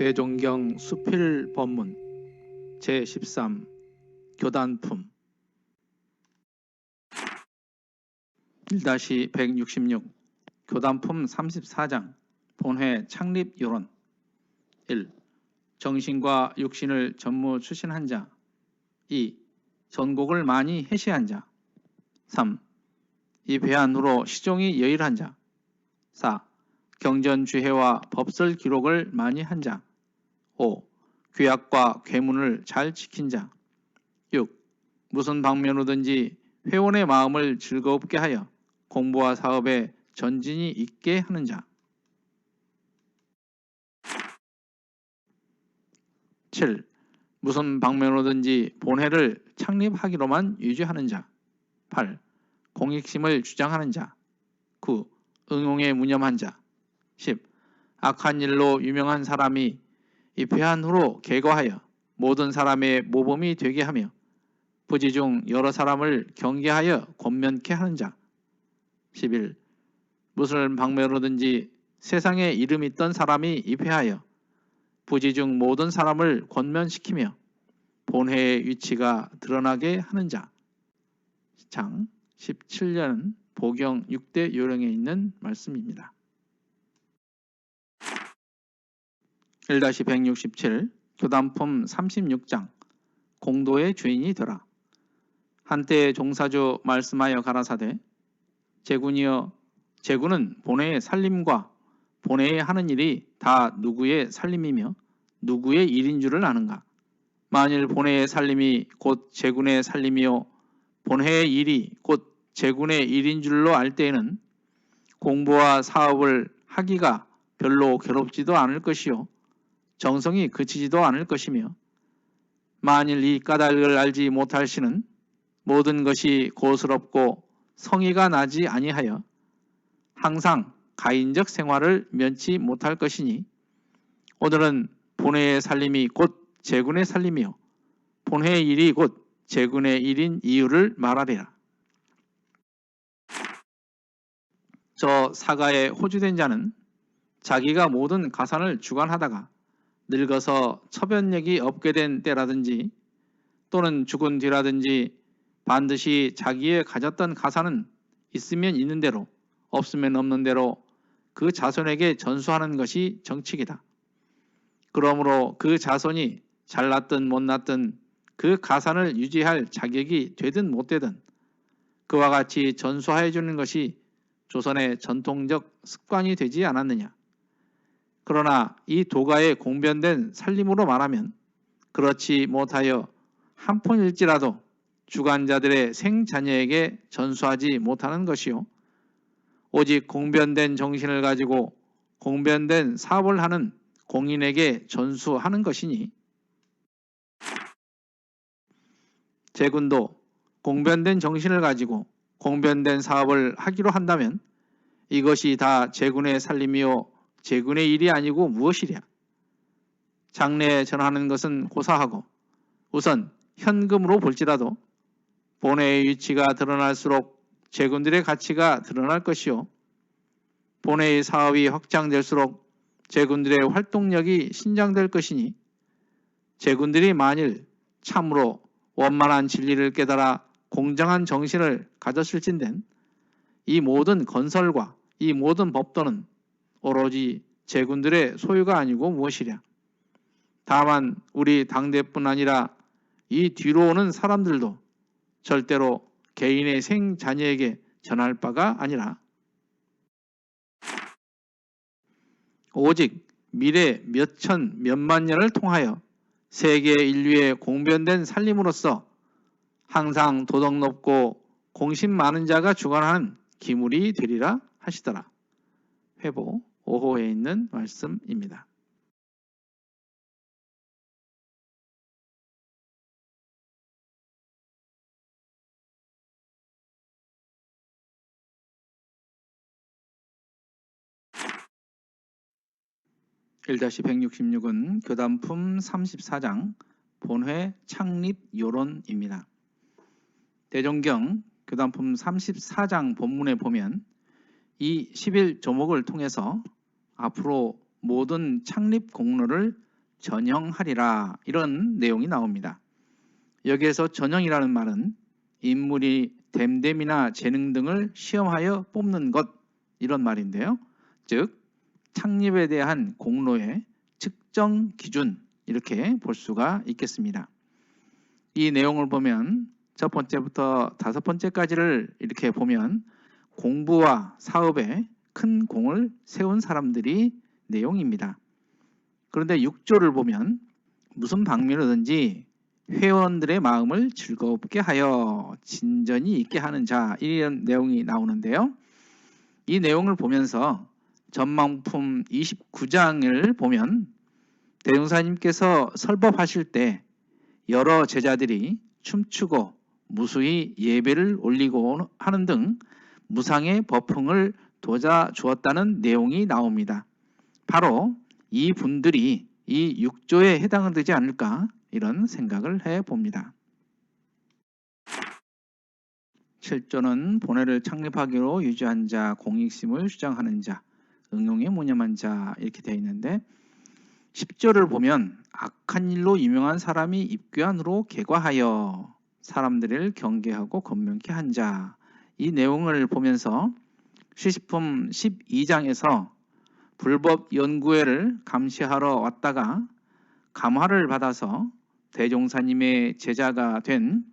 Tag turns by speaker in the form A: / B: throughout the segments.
A: 대종경 수필법문 제13 교단품 1-166 교단품 34장 본회 창립요론 1. 정신과 육신을 전무 추신한 자. 2. 전곡을 많이 해시한 자. 3. 이 배한후로 시종이 여일한 자. 4. 경전주해와 법설 기록을 많이 한 자. 5. 규약과 괴문을 잘 지킨 자. 6. 무슨 방면으로든지 회원의 마음을 즐겁게 하여 공부와 사업에 전진이 있게 하는 자. 7. 무슨 방면으로든지 본회를 창립하기로만 유지하는 자. 8. 공익심을 주장하는 자. 9. 응용에 무념한 자. 10. 악한 일로 유명한 사람이 입회한 후로 계거하여 모든 사람의 모범이 되게 하며 부지 중 여러 사람을 경계하여 권면케 하는 자. 11. 무슨 방면으로든지 세상에 이름 있던 사람이 입회하여 부지 중 모든 사람을 권면시키며 본회의 위치가 드러나게 하는 자. 장 17년 보경 6대 요령에 있는 말씀입니다. 1-167 교단품 36장 공도의 주인이 되라. 한때 종사주 말씀하여 가라사대 제군이여 제군은 본회의 살림과 본회의 하는 일이 다 누구의 살림이며 누구의 일인 줄을 아는가. 만일 본회의 살림이 곧 제군의 살림이요 본회의 일이 곧 제군의 일인 줄로 알 때에는 공부와 사업을 하기가 별로 괴롭지도 않을 것이요 정성이 그치지도 않을 것이며 만일 이 까닭을 알지 못할 시는 모든 것이 고스럽고 성의가 나지 아니하여 항상 가인적 생활을 면치 못할 것이니 오늘은 본회의 살림이 곧 제군의 살림이요 본회의 일이 곧 제군의 일인 이유를 말하리라. 저 사가에 호주된 자는 자기가 모든 가산을 주관하다가 늙어서 처변력이 없게 된 때라든지 또는 죽은 뒤라든지 반드시 자기의 가졌던 가산은 있으면 있는 대로 없으면 없는 대로 그 자손에게 전수하는 것이 정칙이다. 그러므로 그 자손이 잘났든 못났든 그 가산을 유지할 자격이 되든 못되든 그와 같이 전수하여 주는 것이 조선의 전통적 습관이 되지 않았느냐. 그러나 이 도가에 공변된 살림으로 말하면 그렇지 못하여 한 푼일지라도 주관자들의 생자녀에게 전수하지 못하는 것이요 오직 공변된 정신을 가지고 공변된 사업을 하는 공인에게 전수하는 것이니 제군도 공변된 정신을 가지고 공변된 사업을 하기로 한다면 이것이 다 제군의 살림이요 제군의 일이 아니고 무엇이랴. 장래에 전하는 것은 고사하고 우선 현금으로 볼지라도 본회의 위치가 드러날수록 제군들의 가치가 드러날 것이요 본회의 사업이 확장될수록 제군들의 활동력이 신장될 것이니 제군들이 만일 참으로 원만한 진리를 깨달아 공정한 정신을 가졌을진된 이 모든 건설과 이 모든 법도는 오로지 제군들의 소유가 아니고 무엇이랴. 다만 우리 당대뿐 아니라 이 뒤로 오는 사람들도 절대로 개인의 생자녀에게 전할 바가 아니라 오직 미래 몇천 몇만 년을 통하여 세계 인류의 공변된 살림으로서 항상 도덕 높고 공신 많은 자가 주관하는 기물이 되리라 하시더라. 회보 5호에 있는 말씀입니다. (1-166은) 교단품 34장 본회 창립 요론입니다. 대종경 교단품 34장 본문에 보면 이 11조목을 통해서 앞으로 모든 창립 공로를 전형하리라 이런 내용이 나옵니다. 여기에서 전형이라는 말은 인물이 됨됨이나 재능 등을 시험하여 뽑는 것 이런 말인데요. 즉 창립에 대한 공로의 측정 기준 이렇게 볼 수가 있겠습니다. 이 내용을 보면 첫 번째부터 다섯 번째까지를 이렇게 보면 공부와 사업에 큰 공을 세운 사람들이 내용입니다. 그런데 6조를 보면 무슨 방면이든지 회원들의 마음을 즐겁게 하여 진전이 있게 하는 자 이런 내용이 나오는데요. 이 내용을 보면서 전망품 29장을 보면 대종사님께서 설법하실 때 여러 제자들이 춤추고 무수히 예배를 올리고 하는 등 무상의 법흥을 도자 주었다는 내용이 나옵니다. 바로 이 분들이 이 6조에 해당은 되지 않을까 이런 생각을 해봅니다. 7조는 본회를 창립하기로 유지한 자, 공익심을 주장하는 자, 응용에 모념한 자 이렇게 되어 있는데 10조를 보면 악한 일로 유명한 사람이 입교안으로 개과하여 사람들을 경계하고 검명케 한 자 이 내용을 보면서 시식품 12장에서 불법 연구회를 감시하러 왔다가 감화를 받아서 대종사님의 제자가 된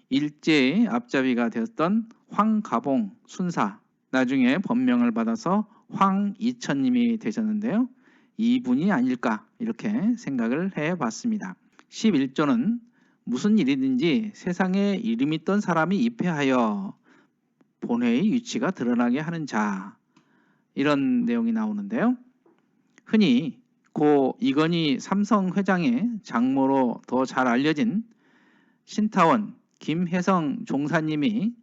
A: 일제의 앞잡이가 되었던 황가봉 순사 나중에 법명을 받아서 황이천님이 되셨는데요. 이분이 아닐까 이렇게 생각을 해봤습니다. 11조는 무슨 일이든지 세상에 이름 있던 사람이 입회하여 본회의 위치가 드러나게 하는 자 이런 내용이 나오는데요. 흔히 고 이건희 삼성 회장의 장모로 더 잘 알려진 신타원 김혜성 종사님이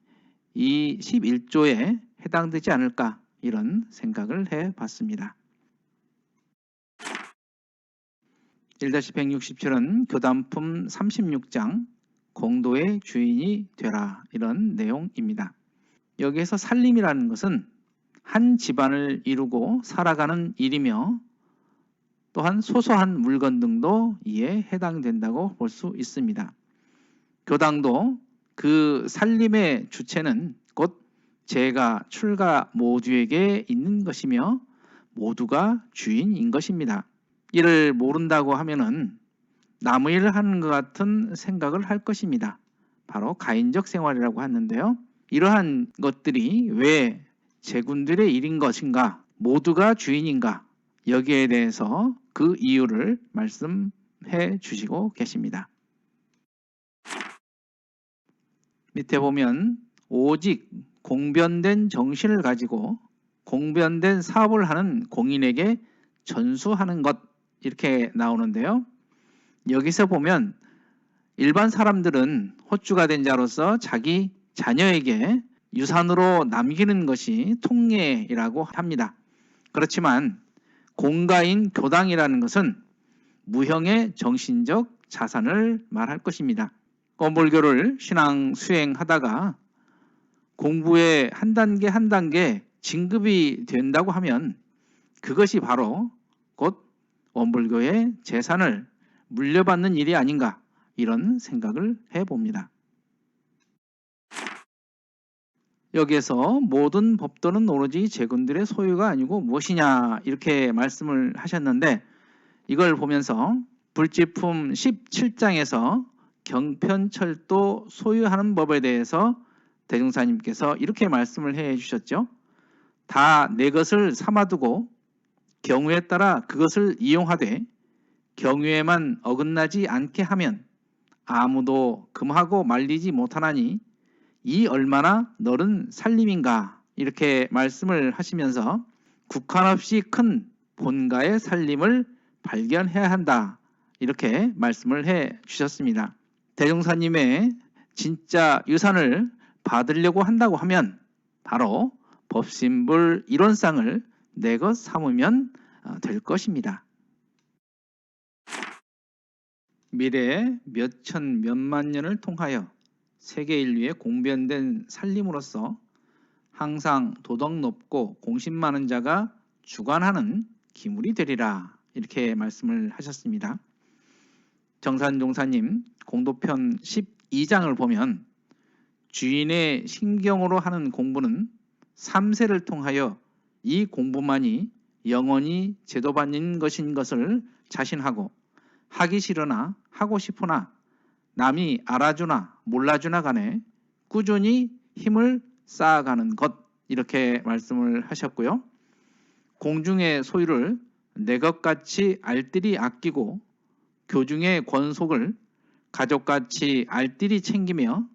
A: 이 11조에 해당되지 않을까 이런 생각을 해봤습니다. 1-167은 교단품 36장 공도의 주인이 되라 이런 내용입니다. 여기에서 살림이라는 것은 한 집안을 이루고 살아가는 일이며 또한 소소한 물건 등도 이에 해당된다고 볼 수 있습니다. 교당도 그 살림의 주체는 곧 재가 출가 모두에게 있는 것이며 모두가 주인인 것입니다. 이를 모른다고 하면은 남의 일을 하는 것 같은 생각을 할 것입니다. 바로 가인적 생활이라고 하는데요. 이러한 것들이 왜 제군들의 일인 것인가, 모두가 주인인가 여기에 대해서 그 이유를 말씀해 주시고 계십니다. 밑에 보면 오직 공변된 정신을 가지고 공변된 사업을 하는 공인에게 전수하는 것 이렇게 나오는데요. 여기서 보면 일반 사람들은 호주가 된 자로서 자기 자녀에게 유산으로 남기는 것이 통례라고 합니다. 그렇지만 공가인 교당이라는 것은 무형의 정신적 자산을 말할 것입니다. 원불교를 신앙 수행하다가 공부에 한 단계 한 단계 진급이 된다고 하면 그것이 바로 곧 원불교의 재산을 물려받는 일이 아닌가 이런 생각을 해봅니다. 여기에서 모든 법도는 오로지 제군들의 소유가 아니고 무엇이냐 이렇게 말씀을 하셨는데 이걸 보면서 불지품 17장에서 경편철도 소유하는 법에 대해서 대종사님께서 이렇게 말씀을 해 주셨죠. 다 내 것을 삼아두고 경우에 따라 그것을 이용하되 경우에만 어긋나지 않게 하면 아무도 금하고 말리지 못하나니 이 얼마나 너른 살림인가 이렇게 말씀을 하시면서 국한 없이 큰 본가의 살림을 발견해야 한다 이렇게 말씀을 해 주셨습니다. 대종사님의 진짜 유산을 받으려고 한다고 하면 바로 법신불 이론상을 내 것 삼으면 될 것입니다. 미래에 몇천 몇만 년을 통하여 세계 인류의 공변된 살림으로서 항상 도덕 높고 공신 많은 자가 주관하는 기물이 되리라 이렇게 말씀을 하셨습니다. 정산종사님 공도편 12장을 보면 주인의 신경으로 하는 공부는 3세를 통하여 이 공부만이 영원히 제도받는 것인 것을 자신하고 하기 싫으나 하고 싶으나 남이 알아주나 몰라주나 간에 꾸준히 힘을 쌓아가는 것, 이렇게 말씀을 하셨고요. 공중의 소유를 내 것같이 알뜰히 아끼고 교중의 권속을 가족같이 알뜰히 챙기며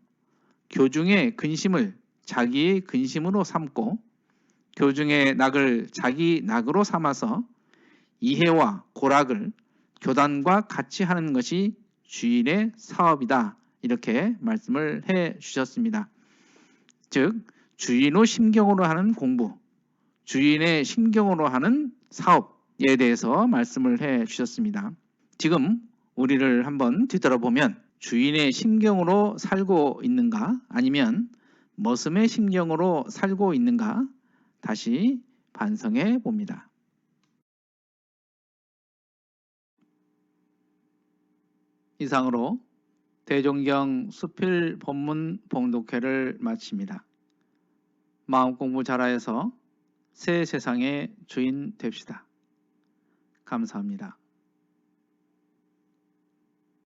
A: 교중의 근심을 자기의 근심으로 삼고 교중의 낙을 자기 낙으로 삼아서 이해와 고락을 교단과 같이 하는 것이 주인의 사업이다, 이렇게 말씀을 해 주셨습니다. 즉 주인의 심경으로 하는 공부, 주인의 심경으로 하는 사업에 대해서 말씀을 해 주셨습니다. 지금 우리를 한번 뒤돌아보면 주인의 심경으로 살고 있는가, 아니면 머슴의 심경으로 살고 있는가, 다시 반성해 봅니다. 이상으로 대종경 수필 본문 봉독회를 마칩니다. 마음공부 잘하여서 새 세상의 주인 됩시다. 감사합니다.